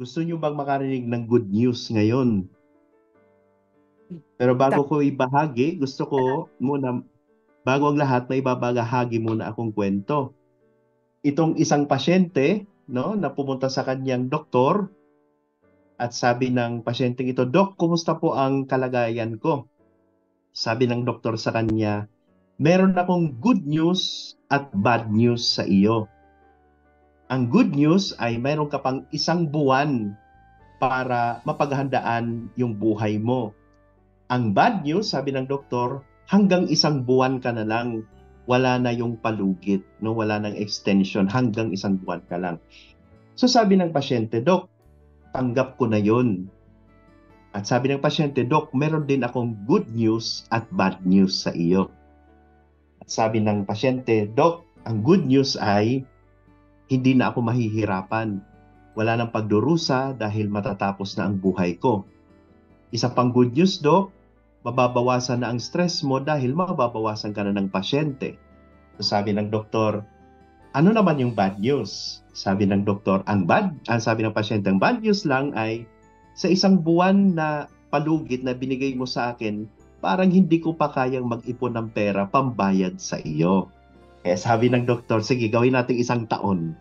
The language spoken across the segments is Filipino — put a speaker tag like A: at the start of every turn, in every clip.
A: Gusto niyo bang makarinig ng good news ngayon? Pero bago ko ibahagi, gusto ko muna, bago ang lahat, may babagahagi muna akong kwento. Itong isang pasyente, no, na pumunta sa kanyang doktor at sabi ng pasyenteng ito, Dok, kumusta po ang kalagayan ko? Sabi ng doktor sa kanya, meron akong good news at bad news sa iyo. Ang good news ay meron ka pang 1 buwan para mapaghandaan yung buhay mo. Ang bad news, sabi ng doktor, hanggang 1 buwan ka na lang. Wala na yung palugit, no? Wala nang extension, hanggang 1 buwan ka lang. So sabi ng pasyente, Dok, tanggap ko na yun. At sabi ng pasyente, Dok, meron din akong good news at bad news sa iyo. At sabi ng pasyente, Dok, ang good news ay hindi na ako mahihirapan. Wala nang pagdurusa dahil matatapos na ang buhay ko. Isa pang good news, Dok, mababawasan na ang stress mo dahil mababawasan ka na ng pasyente. So sabi ng doktor, ano naman yung bad news? Sabi ng doktor, sabi ng pasyente, ang bad news lang ay sa 1 buwan na palugit na binigay mo sa akin, parang hindi ko pa kayang mag-ipon ng pera pambayad sa iyo. Eh sabi ng doktor, sige, gawin natin 1 taon.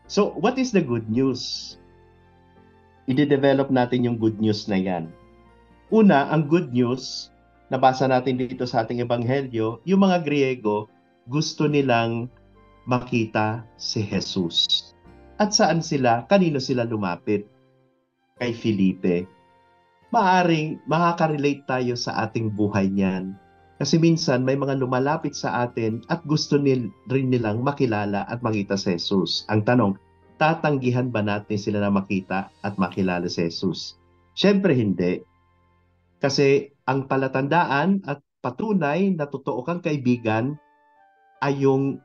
A: So, what is the good news? I-develop natin yung good news na yan. Una, ang good news, nabasa natin dito sa ating ebanghelyo, yung mga Griego, gusto nilang makita si Jesus. At saan sila? Kanino sila lumapit? Kay Felipe. Maaring makaka-relate tayo sa ating buhay niyan. Kasi minsan may mga lumalapit sa atin at gusto rin nilang makilala at makita si Jesus. Ang tanong, tatanggihan ba natin sila na makita at makilala si Jesus? Siyempre hindi. Kasi ang palatandaan at patunay na totoo kang kaibigan ay yung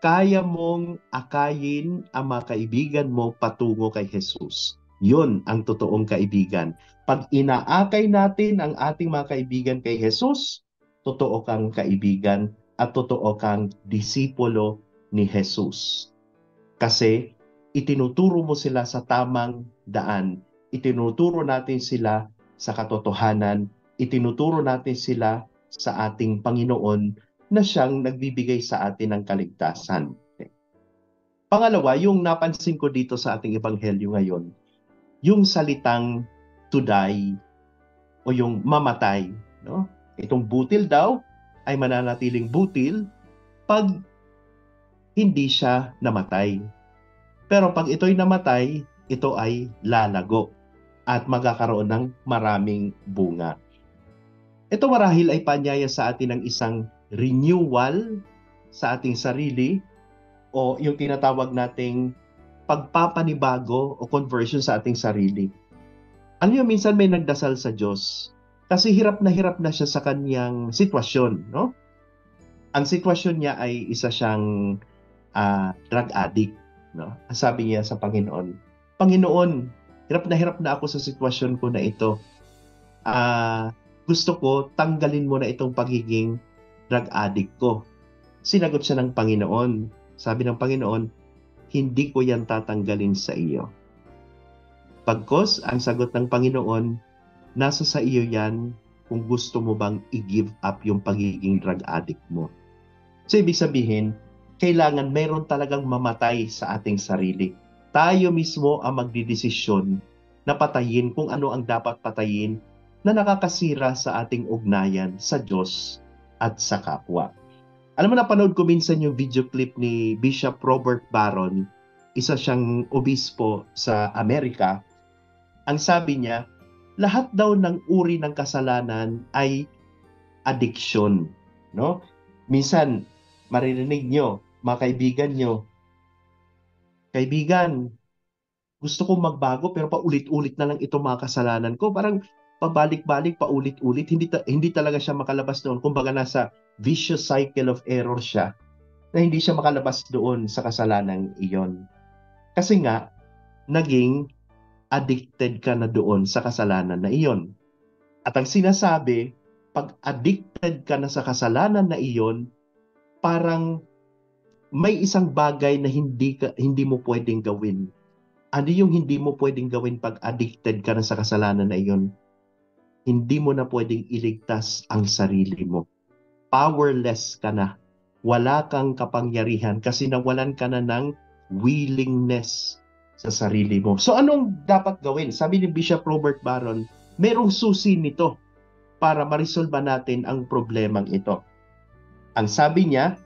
A: kaya mong akayin ang mga kaibigan mo patungo kay Jesus. Yun ang totoong kaibigan. Pag inaakay natin ang ating mga kaibigan kay Jesus, totoo kang kaibigan at totoo kang disipulo ni Jesus. Kasi itinuturo mo sila sa tamang daan. Itinuturo natin sila sa katotohanan. Itinuturo natin sila sa ating Panginoon na siyang nagbibigay sa atin ng kaligtasan. Pangalawa, yung napansin ko dito sa ating ebanghelyo ngayon, yung salitang to die o yung mamatay. No? Itong butil daw ay mananatiling butil pag hindi siya namatay. Pero pag ito'y namatay, ito ay lalago at magkakaroon ng maraming bunga. Ito marahil ay panyaya sa atin ng isang renewal sa ating sarili o yung tinatawag nating pagpapanibago o conversion sa ating sarili. Ano yung minsan may nagdasal sa Diyos kasi hirap na siya sa kanyang sitwasyon, no? Ang sitwasyon niya ay isa siyang drug addict, no? Sabi niya sa Panginoon, Panginoon, hirap na ako sa sitwasyon ko na ito. Gusto ko tanggalin mo na itong pagiging drug addict ko. Sinagot siya ng Panginoon. Sabi ng Panginoon, hindi ko yan tatanggalin sa iyo. Pagkos, ang sagot ng Panginoon, nasa sa iyo yan kung gusto mo bang i-give up yung pagiging drug addict mo. So, ibig sabihin, kailangan mayroon talagang mamatay sa ating sarili. Tayo mismo ang magdidesisyon na patayin kung ano ang dapat patayin na nakakasira sa ating ugnayan sa Diyos at sa kapwa. Alam mo, napanood ko minsan yung video clip ni Bishop Robert Barron, isa siyang obispo sa Amerika. Ang sabi niya, lahat daw ng uri ng kasalanan ay addiction. No? Minsan, maririnig nyo, mga kaibigan nyo, kaibigan, gusto kong magbago pero paulit-ulit na lang itong mga kasalanan ko. Parang pabalik-balik, paulit-ulit. Hindi talaga siya makalabas doon. Kumbaga nasa vicious cycle of error siya na hindi siya makalabas doon sa kasalanan iyon. Kasi nga, naging addicted ka na doon sa kasalanan na iyon. At ang sinasabi, pag addicted ka na sa kasalanan na iyon, parang may isang bagay na hindi mo pwedeng gawin. Ano yung hindi mo pwedeng gawin pag addicted ka na sa kasalanan na iyon? Hindi mo na pwedeng iligtas ang sarili mo. Powerless ka na. Wala kang kapangyarihan kasi nawalan ka na ng willingness sa sarili mo. So anong dapat gawin? Sabi ni Bishop Robert Barron, merong susi nito para marisolba natin ang problemang ito. Ang sabi niya,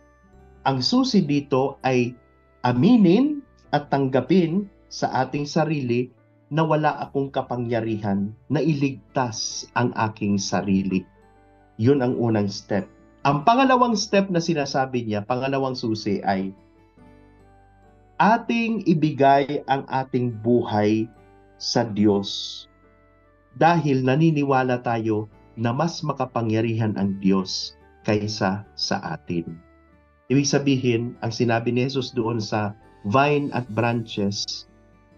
A: ang susi dito ay aminin at tanggapin sa ating sarili na wala akong kapangyarihan na iligtas ang aking sarili. Yun ang unang step. Ang pangalawang step na sinasabi niya, pangalawang susi ay ating ibigay ang ating buhay sa Diyos. Dahil naniniwala tayo na mas makapangyarihan ang Diyos kaysa sa atin. Ibig sabihin, ang sinabi ni Jesus doon sa vine at branches,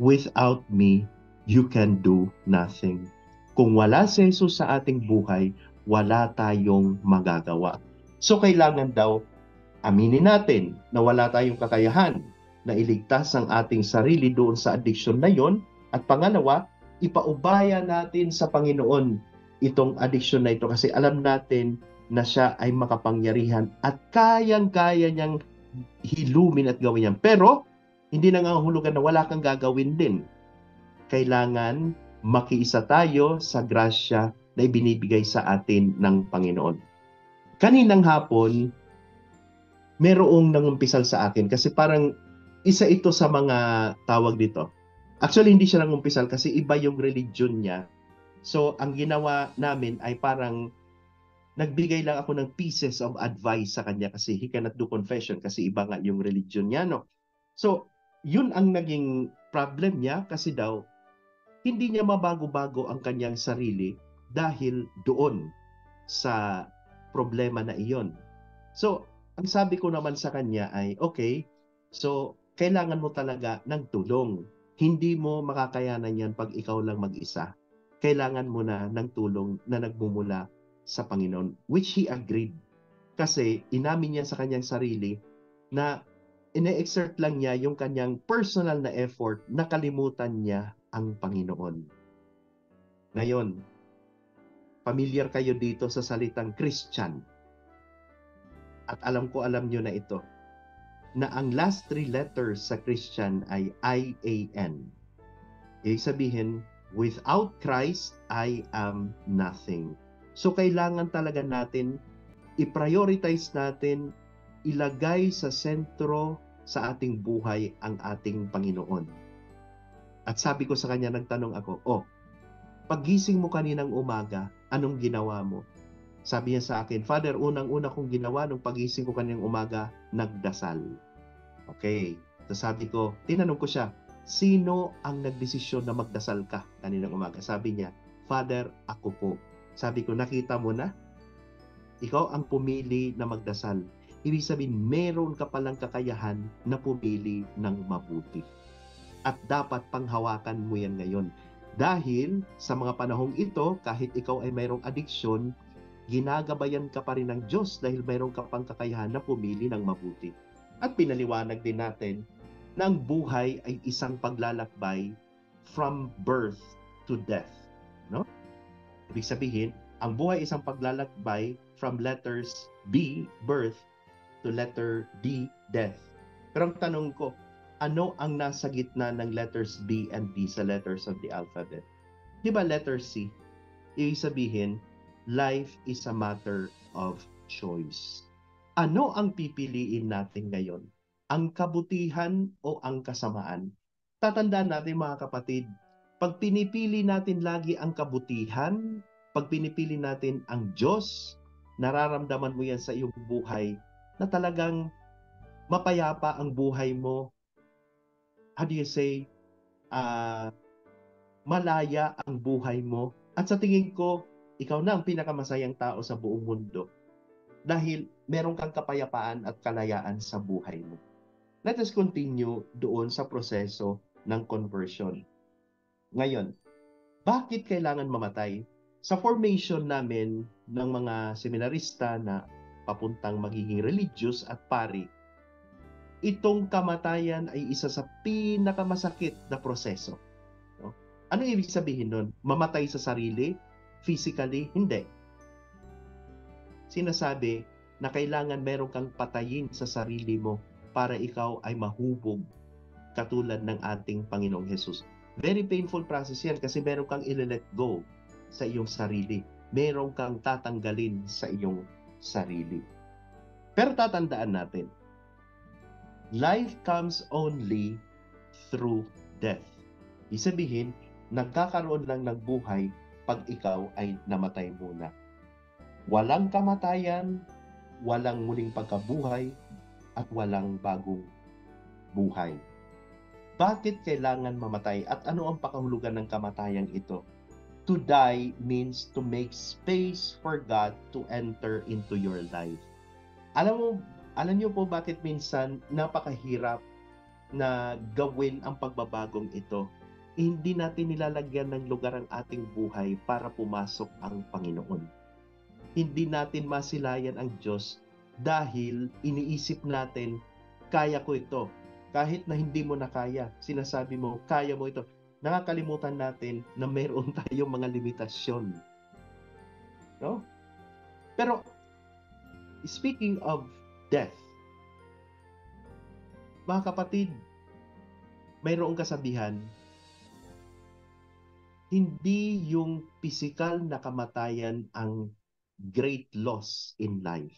A: without me, you can do nothing. Kung wala si Jesus sa ating buhay, wala tayong magagawa. So kailangan daw aminin natin na wala tayong kakayahan na iligtas ang ating sarili doon sa addiction na yon. At pangalawa, ipaubaya natin sa Panginoon itong addiction na ito kasi alam natin na siya ay makapangyarihan at kayang-kaya niyang hilumin at gawin yan. Pero, hindi nangangahulugan na wala kang gagawin din. Kailangan makiisa tayo sa grasya na ibinibigay sa atin ng Panginoon. Kaninang hapon, merong nangumpisal sa akin kasi parang isa ito sa mga tawag dito. Actually, hindi siya nangumpisal kasi iba yung religion niya. So, ang ginawa namin ay parang nagbigay lang ako ng pieces of advice sa kanya kasi he cannot do confession kasi iba nga yung religion niya, no? So, yun ang naging problem niya kasi daw hindi niya mabago-bago ang kanyang sarili dahil doon sa problema na iyon. So, ang sabi ko naman sa kanya ay, okay, so kailangan mo talaga ng tulong. Hindi mo makakayanan yan pag ikaw lang mag-isa. Kailangan mo na ng tulong na nagmumula sa Panginoon, which he agreed. Kasi inamin niya sa kanyang sarili na ine-exert lang niya yung kanyang personal na effort na kalimutan niya ang Panginoon. Ngayon, familiar kayo dito sa salitang Christian. At alam nyo na ito, na ang last 3 letters sa Christian ay I-A-N. Ibig sabihin, without Christ, I am nothing. So kailangan talaga natin, i-prioritize natin, ilagay sa sentro sa ating buhay ang ating Panginoon. At sabi ko sa kanya, nagtanong ako, paggising mo kaninang umaga, anong ginawa mo? Sabi niya sa akin, Father, unang-una kong ginawa nung pagising ko kaninang umaga, nagdasal. Okay. So sabi ko, tinanong ko siya, sino ang nagdesisyon na magdasal ka kaninang umaga? Sabi niya, Father, ako po. Sabi ko, nakita mo na? Ikaw ang pumili na magdasal. Ibig sabihin, meron ka palang kakayahan na pumili ng mabuti. At dapat panghawakan mo yan ngayon. Dahil sa mga panahong ito, kahit ikaw ay mayroong addiction, ginagabayan ka pa rin ng Diyos dahil mayroon ka pang kakayahan na pumili ng mabuti. At pinaliwanag din natin na ang buhay ay isang paglalakbay from birth to death. No? Ibig sabihin, ang buhay ay isang paglalakbay from letters B, birth, to letter D, death. Pero ang tanong ko, ano ang nasa gitna ng letters B and D sa letters of the alphabet? Di ba letter C? Ibig sabihin, life is a matter of choice. Ano ang pipiliin natin ngayon? Ang kabutihan o ang kasamaan? Tatandaan natin mga kapatid, pag pinipili natin lagi ang kabutihan, pag pinipili natin ang Diyos, nararamdaman mo yan sa iyong buhay na talagang mapayapa ang buhay mo. How do you say? Malaya ang buhay mo. At sa tingin ko, ikaw na ang pinakamasayang tao sa buong mundo. Dahil meron kang kapayapaan at kalayaan sa buhay mo. Let us continue doon sa proseso ng conversion. Ngayon, bakit kailangan mamatay? Sa formation namin ng mga seminarista na papuntang magiging religious at pari, itong kamatayan ay isa sa pinakamasakit na proseso. No? Ano ibig sabihin nun? Mamatay sa sarili? Physically? Hindi. Sinasabi na kailangan meron kang patayin sa sarili mo para ikaw ay mahubog katulad ng ating Panginoong Hesus. Very painful process yan kasi meron kang i-let go sa iyong sarili. Meron kang tatanggalin sa iyong sarili. Pero tatandaan natin, life comes only through death. Ibig sabihin, nagkakaroon lang ng buhay pag ikaw ay namatay muna. Walang kamatayan, walang muling pagkabuhay, at walang bagong buhay. Bakit kailangan mamatay at ano ang pakahulugan ng kamatayang ito? To die means to make space for God to enter into your life. Alam niyo po bakit minsan napakahirap na gawin ang pagbabagong ito? Hindi natin nilalagyan ng lugar ang ating buhay para pumasok ang Panginoon. Hindi natin masilayan ang Diyos dahil iniisip natin, kaya ko ito. Kahit na hindi mo na kaya, sinasabi mo, kaya mo ito. Nakakalimutan natin na mayroon tayong mga limitasyon. No? Pero, speaking of death, mga kapatid, mayroong kasabihan, hindi yung physical na kamatayan ang great loss in life.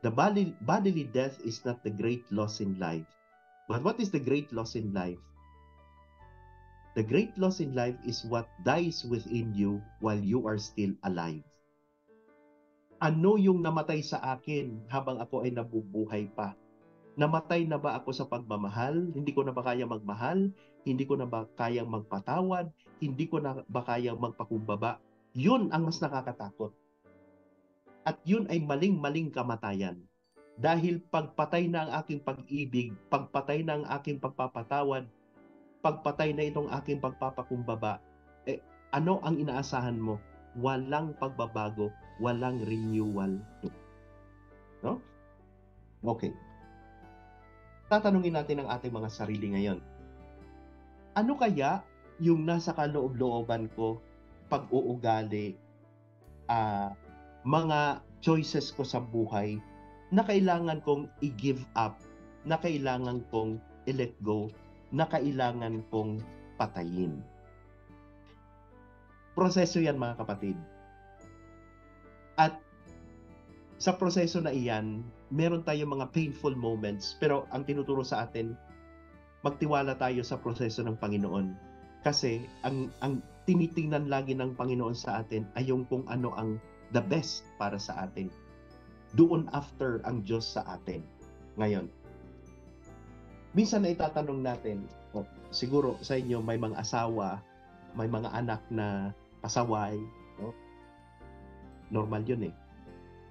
A: The bodily death is not the great loss in life. But what is the great loss in life? The great loss in life is what dies within you while you are still alive. Ano yung namatay sa akin habang ako ay nabubuhay pa? Namatay na ba ako sa pagmamahal? Hindi ko na ba kaya magmahal? Hindi ko na ba kayang magpatawad? Hindi ko na ba kayang magpakumbaba? Yun ang mas nakakatakot. At yun ay maling-maling kamatayan. Dahil pagpatay na ang aking pag-ibig, pagpatay na ang aking pagpapatawad, pagpatay na itong aking pagpapakumbaba, ano ang inaasahan mo? Walang pagbabago, walang renewal. No? Okay. Tatanungin natin ang ating mga sarili ngayon. Ano kaya yung nasa kaloob-looban ko, pag-uugali, mga choices ko sa buhay na kailangan kong i-give up, na kailangan kong i-let go, na kailangan kong patayin. Proseso yan, mga kapatid. At sa proseso na iyan, meron tayong mga painful moments, pero ang tinuturo sa atin, magtiwala tayo sa proseso ng Panginoon. Kasi ang tinitingnan lagi ng Panginoon sa atin ay yung kung ano ang the best para sa atin. Doon after ang Diyos sa atin. Ngayon, minsan na itatanong natin, siguro sa inyo may mga asawa, may mga anak na pasaway, no? Normal yun eh.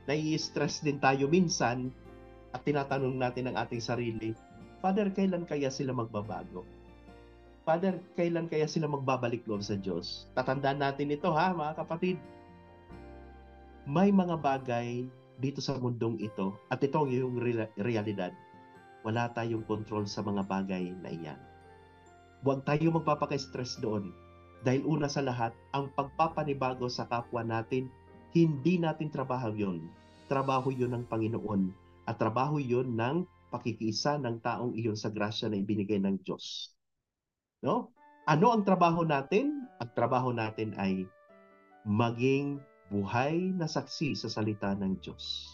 A: Nai-stress din tayo minsan at tinatanong natin ang ating sarili, Father, kailan kaya sila magbabago? Father, kailan kaya sila magbabalik loob sa Diyos? Tatandaan natin ito ha, mga kapatid. May mga bagay dito sa mundong ito, at ito yung realidad, wala tayong control sa mga bagay na iyan. Huwag tayo magpapaka-stress doon. Dahil una sa lahat, ang pagpapanibago sa kapwa natin, hindi natin trabaho yun. Trabaho yun ng Panginoon. At trabaho yun ng pakikiisa ng taong iyon sa grasya na ibinigay ng Diyos. No? Ano ang trabaho natin? Ang trabaho natin ay maging buhay na saksi sa salita ng Diyos.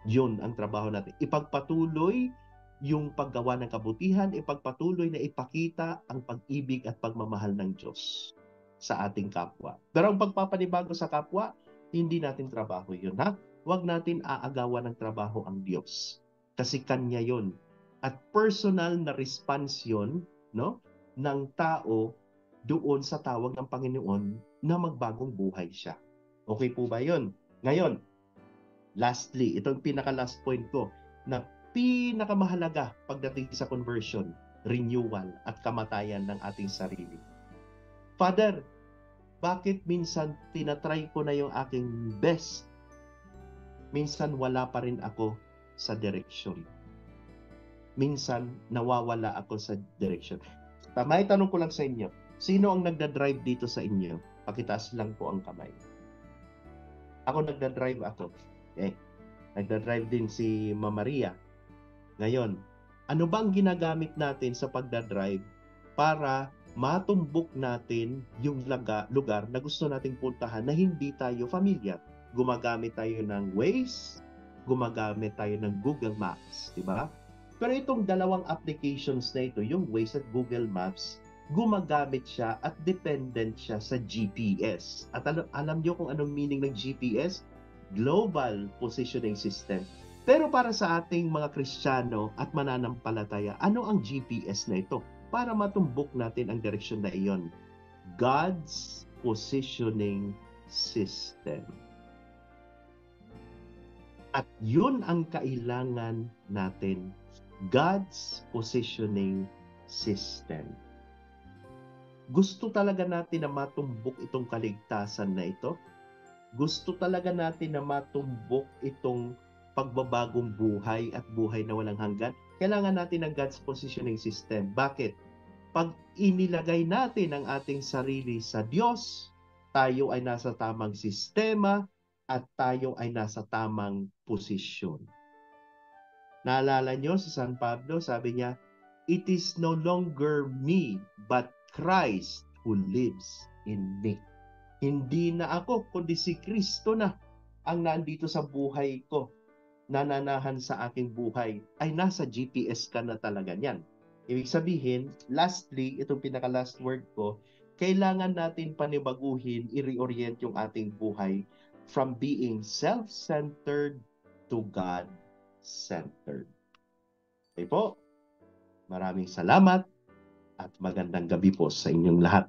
A: Yun ang trabaho natin. Ipagpatuloy yung paggawa ng kabutihan, ipagpatuloy na ipakita ang pag-ibig at pagmamahal ng Diyos sa ating kapwa. Pero ang pagpapanibago sa kapwa, hindi natin trabaho yun. Ha? Huwag natin aagawan ng trabaho ang Diyos. Kasi Kanya yun. At personal na response yun, no, ng tao doon sa tawag ng Panginoon na magbagong buhay siya. Okay po ba yun? Ngayon, lastly, ito yung pinaka-last point ko na pinakamahalaga pagdating sa conversion, renewal at kamatayan ng ating sarili. Father, bakit minsan tinatry ko na yung aking best? Minsan wala pa rin ako sa direksyon. minsan nawawala ako sa direction. May tanong ko lang sa inyo, sino ang nagda-drive dito sa inyo? Pakitaas lang po ang kamay. Ako nagda-drive ako. Nagda-drive din si Mama Maria. Ngayon, ano bang ginagamit natin sa pagda-drive para matumbok natin yung lugar na gusto nating puntahan na hindi tayo familiar? Gumagamit tayo ng Waze, gumagamit tayo ng Google Maps, di ba? Pero itong dalawang applications na ito, yung Waze at Google Maps, gumagamit siya at dependent siya sa GPS. At alam niyo kung anong meaning ng GPS? Global Positioning System. Pero para sa ating mga Kristiyano at mananampalataya, ano ang GPS na ito? Para matumbok natin ang direksyon na iyon. God's Positioning System. At yun ang kailangan natin. God's Positioning System. Gusto talaga natin na matumbok itong kaligtasan na ito? Gusto talaga natin na matumbok itong pagbabagong buhay at buhay na walang hanggan? Kailangan natin ng God's Positioning System. Bakit? Pag inilagay natin ang ating sarili sa Diyos, tayo ay nasa tamang sistema at tayo ay nasa tamang posisyon. Naalala nyo si San Pablo, sabi niya, "It is no longer me, but Christ who lives in me." Hindi na ako, kundi si Kristo na ang nandito sa buhay ko, nananahan sa aking buhay, ay nasa GPS ka na talaga niyan. Ibig sabihin, lastly, itong pinaka-last word ko, kailangan natin panibaguhin, i-reorient yung ating buhay from being self-centered to God-centered. Okay po, maraming salamat at magandang gabi po sa inyong lahat.